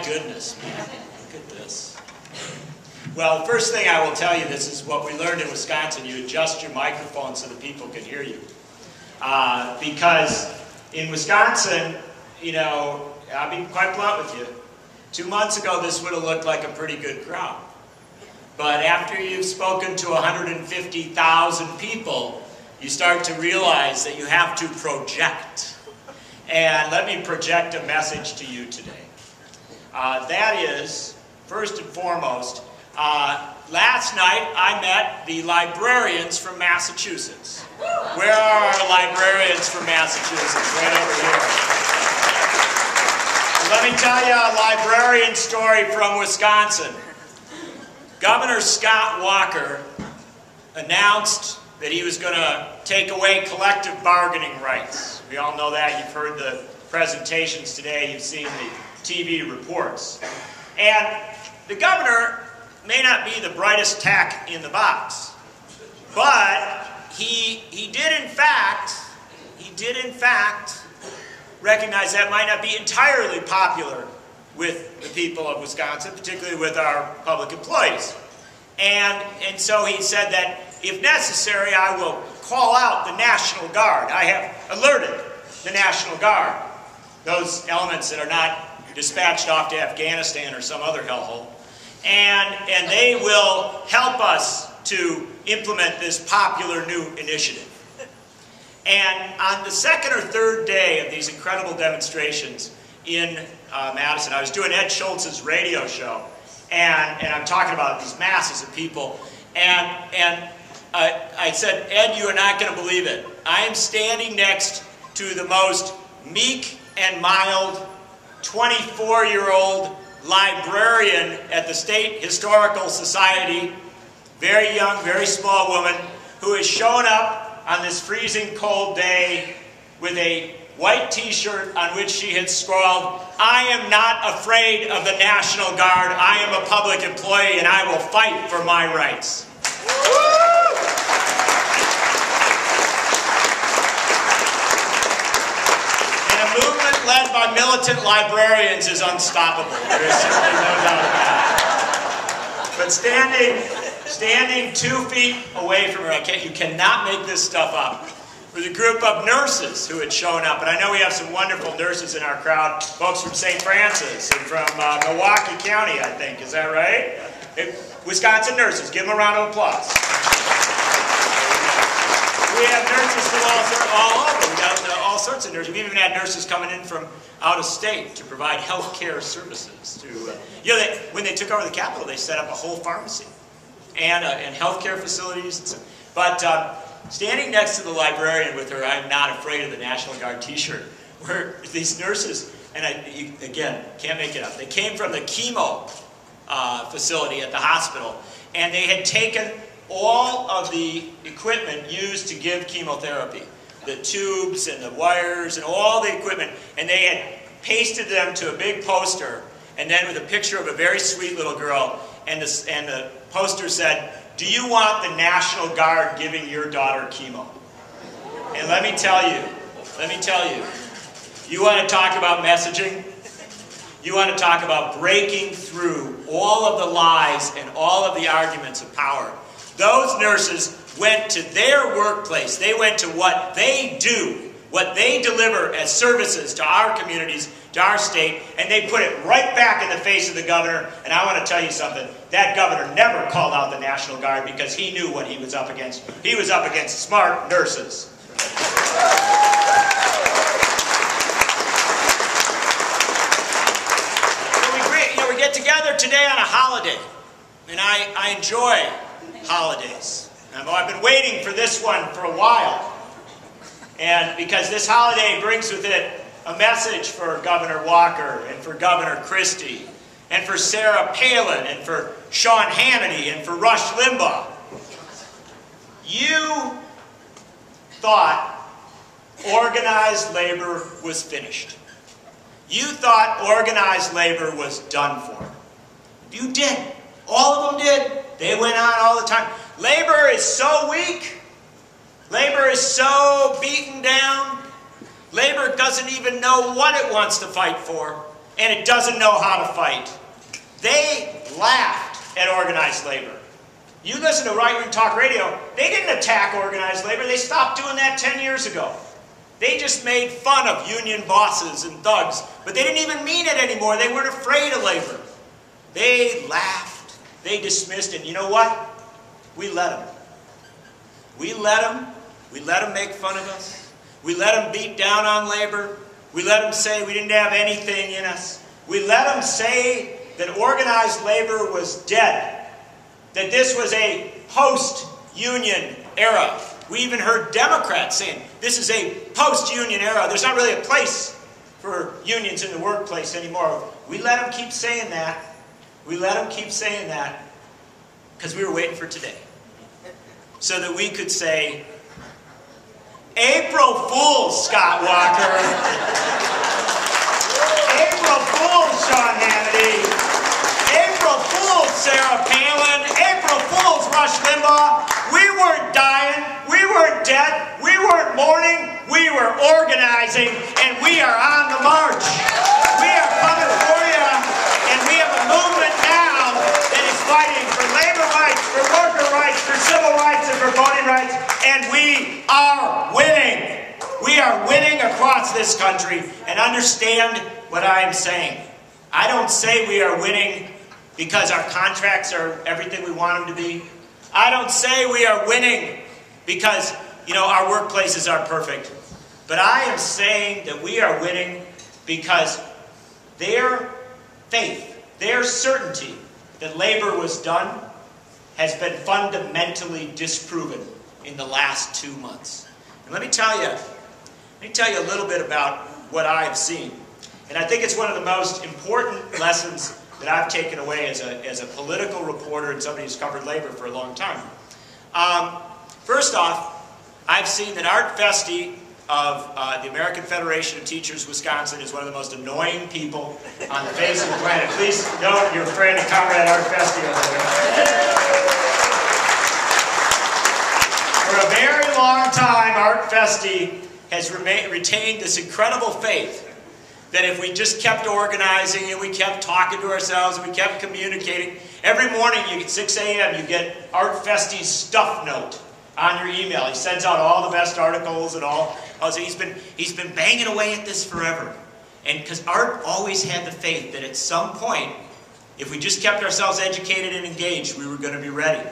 goodness, man. Look at this. Well, the first thing I will tell you, this is what we learned in Wisconsin. You adjust your microphone so that people can hear you. Because in Wisconsin, you know, I'll be quite blunt with you. 2 months ago, this would have looked like a pretty good crowd. But after you've spoken to 150,000 people, you start to realize that you have to project. And let me project a message to you today. That is, first and foremost, last night I met the librarians from Massachusetts. Where are our librarians from Massachusetts? Right over here. Let me tell you a librarian story from Wisconsin. Governor Scott Walker announced that he was going to take away collective bargaining rights. We all know that. You've heard the presentations today. You've seen the TV reports. And the governor may not be the brightest tack in the box, but he did in fact recognize that might not be entirely popular with the people of Wisconsin, particularly with our public employees. And so he said that if necessary, I will call out the National Guard. I have alerted the National Guard, those elements that are not dispatched off to Afghanistan or some other hellhole, and they will help us to implement this popular new initiative. And on the second or third day of these incredible demonstrations in Madison, I was doing Ed Schultz's radio show, and I'm talking about these masses of people, and I said, Ed, you are not going to believe it. I am standing next to the most meek and mild 24-year-old librarian at the State Historical Society, very young, very small woman, who has shown up on this freezing cold day with a white t-shirt on which she had scrawled, I am not afraid of the National Guard. I am a public employee and I will fight for my rights. And a movement led by militant librarians is unstoppable. There is simply no doubt about it. But standing 2 feet away from her, you cannot make this stuff up, was a group of nurses who had shown up. And I know we have some wonderful nurses in our crowd, folks from St. Francis and from Milwaukee County, I think. Is that right? Wisconsin nurses. Give them a round of applause. We have nurses from all over. We got all sorts of nurses. We've even had nurses coming in from out of state to provide health care services. When they took over the Capitol, they set up a whole pharmacy and health care facilities. But standing next to the librarian with her I'm not afraid of the National Guard t-shirt were these nurses, and again, can't make it up. They came from the chemo facility at the hospital, and they had taken all of the equipment used to give chemotherapy, the tubes and the wires and all the equipment, and they had pasted them to a big poster, and then with a picture of a very sweet little girl, and the poster said, do you want the National Guard giving your daughter chemo? And let me tell you, you want to talk about messaging? You want to talk about breaking through all of the lies and all of the arguments of power. Those nurses went to their workplace. They went to what they do, what they deliver as services to our communities, to our state, and they put it right back in the face of the governor. And I want to tell you something. That governor never called out the National Guard because he knew what he was up against. He was up against smart nurses. So we get together today on a holiday, and I enjoy holidays. I've been waiting for this one for a while, and because this holiday brings with it a message for Governor Walker and for Governor Christie and for Sarah Palin and for Sean Hannity and for Rush Limbaugh. You thought organized labor was finished. You thought organized labor was done for. You did. All of them did. They went on all the time. Labor is so weak. Labor is so beaten down. Labor doesn't even know what it wants to fight for. and it doesn't know how to fight. They laughed at organized labor. You listen to right-wing talk radio, they didn't attack organized labor. They stopped doing that 10 years ago. They just made fun of union bosses and thugs, but they didn't even mean it anymore. They weren't afraid of labor. They laughed. They dismissed it. You know what? We let them. We let them. We let them make fun of us. We let them beat down on labor. We let them say we didn't have anything in us. We let them say that organized labor was dead, that this was a post-union era. We even heard Democrats saying, this is a post-union era. There's not really a place for unions in the workplace anymore. We let them keep saying that. We let them keep saying that because we were waiting for today. So that we could say, April Fools, Scott Walker. April Fools, Sean Hannity. April Fools, Sarah Palin. April Fools, Rush Limbaugh. We weren't dying. We weren't dead. We weren't mourning. We were organizing, and we are on the march. We are coming for you, and we have a movement now that is fighting for labor rights, for worker rights, for civil rights, and for voting rights, and we are winning. We are winning across this country, and understand what I am saying. I don't say we are winning because our contracts are everything we want them to be. I don't say we are winning because, our workplaces are perfect. But I am saying that we are winning because their faith, their certainty that labor was done has been fundamentally disproven in the last 2 months. And let me tell you a little bit about what I have seen. And I think it's one of the most important lessons that I've taken away as a political reporter and somebody who's covered labor for a long time. First off, I've seen that Art Festi of the American Federation of Teachers, Wisconsin, is one of the most annoying people on the face of the planet. Please note your friend and comrade Art Festi over there. For a very long time, Art Festi has retained this incredible faith that if we just kept organizing and we kept talking to ourselves and we kept communicating, every morning at 6 a.m. you get Art Festi's stuff note on your email. He sends out all the best articles and all. So he's been banging away at this forever. And because Art always had the faith that at some point, if we just kept ourselves educated and engaged, we were going to be ready.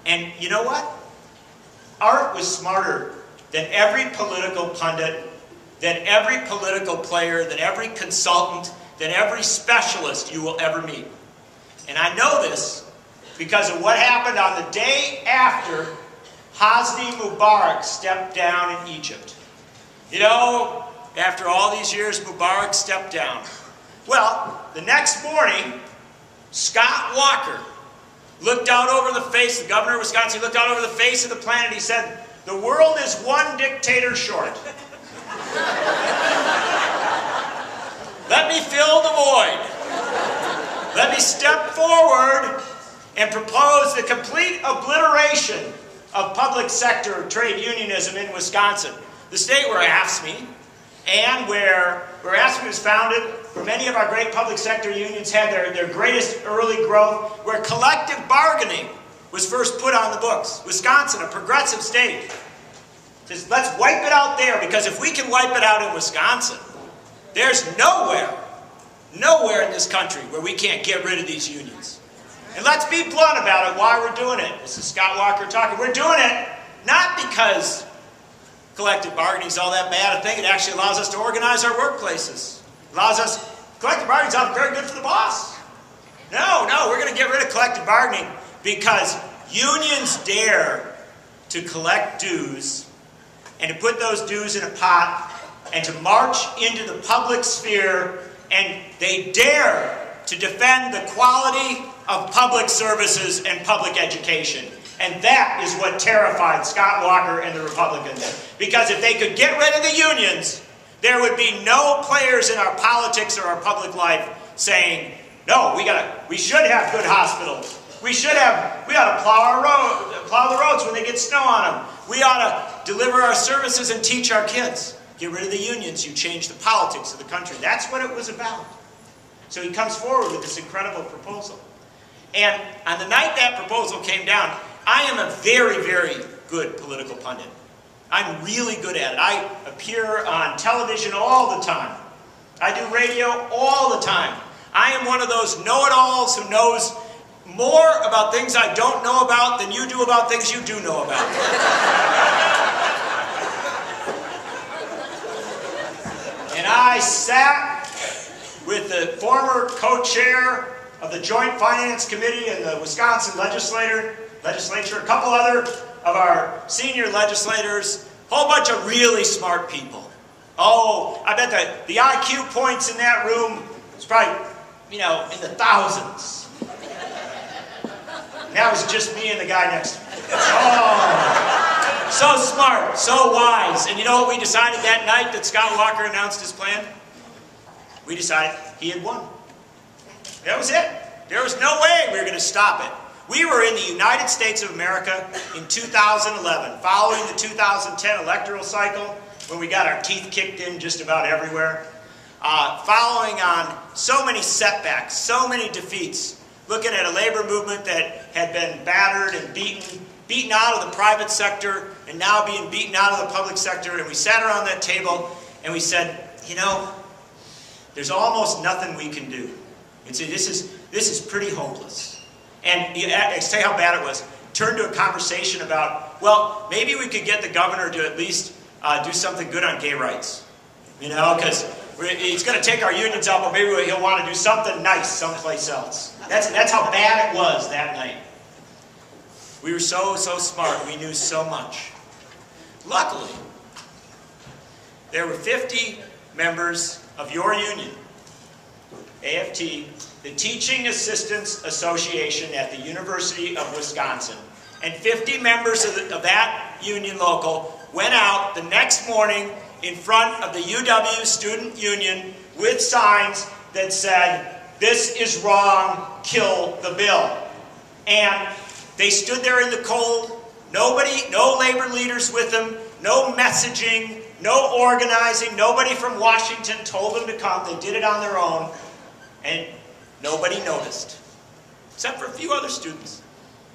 And you know what? Art was smarter than every political pundit, than every political player, than every consultant, than every specialist you will ever meet. And I know this because of what happened on the day after Hosni Mubarak stepped down in Egypt. After all these years, Mubarak stepped down. Well, the next morning, Scott Walker looked out over the face, the governor of Wisconsin, looked out over the face of the planet. He said, "The world is one dictator short. Let me fill the void. Let me step forward and propose the complete obliteration of public sector trade unionism in Wisconsin, the state where AFSCME and where AFSCME was founded, where many of our great public sector unions had their greatest early growth, where collective bargaining was first put on the books. Wisconsin, a progressive state, says, let's wipe it out there, because if we can wipe it out in Wisconsin, there's nowhere in this country where we can't get rid of these unions. And let's be blunt about it, why we're doing it. This is Scott Walker talking. We're doing it not because collective bargaining is all that bad a thing. It actually allows us to organize our workplaces. Collective bargaining is not very good for the boss. No, we're going to get rid of collective bargaining because unions dare to collect dues and to put those dues in a pot and to march into the public sphere, and they dare to defend the quality of public services and public education. And that is what terrified Scott Walker and the Republicans. Because if they could get rid of the unions, there would be no players in our politics or our public life saying, no, we should have good hospitals. We ought to plow the roads when they get snow on them. We ought to deliver our services and teach our kids. Get rid of the unions, you change the politics of the country. That's what it was about. So he comes forward with this incredible proposal. And on the night that proposal came down, I am a very, very good political pundit. I'm really good at it. I appear on television all the time. I do radio all the time. I am one of those know-it-alls who knows more about things I don't know about than you do about things you do know about. And I sat with the former co-chair of the Joint Finance Committee and the Wisconsin legislature, a couple other of our senior legislators, a whole bunch of really smart people. Oh, I bet the IQ points in that room was probably, in the thousands. Now it's just me and the guy next to me. Oh, so smart, so wise. And you know what we decided that night that Scott Walker announced his plan? We decided he had won. That was it. There was no way we were going to stop it. We were in the United States of America in 2011, following the 2010 electoral cycle, when we got our teeth kicked in just about everywhere. Following on so many setbacks, so many defeats, looking at a labor movement that had been battered and beaten out of the private sector, and now being beaten out of the public sector. And we sat around that table and we said, there's almost nothing we can do. And so this is pretty hopeless. And I tell you how bad it was. Turned to a conversation about, well, maybe we could get the governor to at least do something good on gay rights. Because he's going to take our unions out, but maybe he'll want to do something nice someplace else. That's how bad it was that night. We were so smart. We knew so much. Luckily, there were 50 members of your union, AFT, the Teaching Assistants Association at the University of Wisconsin, and 50 members of that union local went out the next morning in front of the UW Student Union with signs that said, "This is wrong, kill the bill." And they stood there in the cold, no labor leaders with them, no messaging, no organizing, nobody from Washington told them to come. They did it on their own, and nobody noticed, except for a few other students.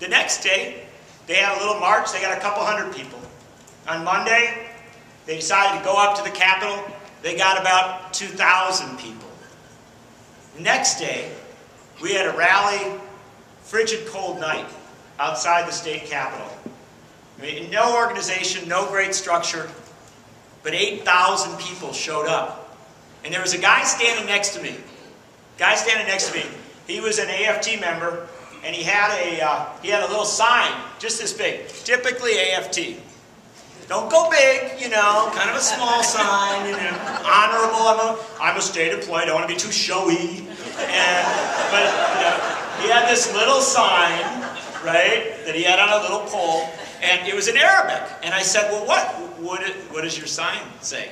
The next day, they had a little march. They got a couple hundred people. On Monday, they decided to go up to the Capitol. They got about 2,000 people. The next day, we had a rally, frigid cold night, outside the state capitol. No organization, no great structure, but 8,000 people showed up. And there was a guy standing next to me. He was an AFT member, and he had a little sign, just this big, typically AFT. Don't go big, kind of a small sign, honorable. I'm a state employee, don't want to be too showy. But he had this little sign, right, that he had on a little pole, and it was in Arabic. And I said, well, what does your sign say?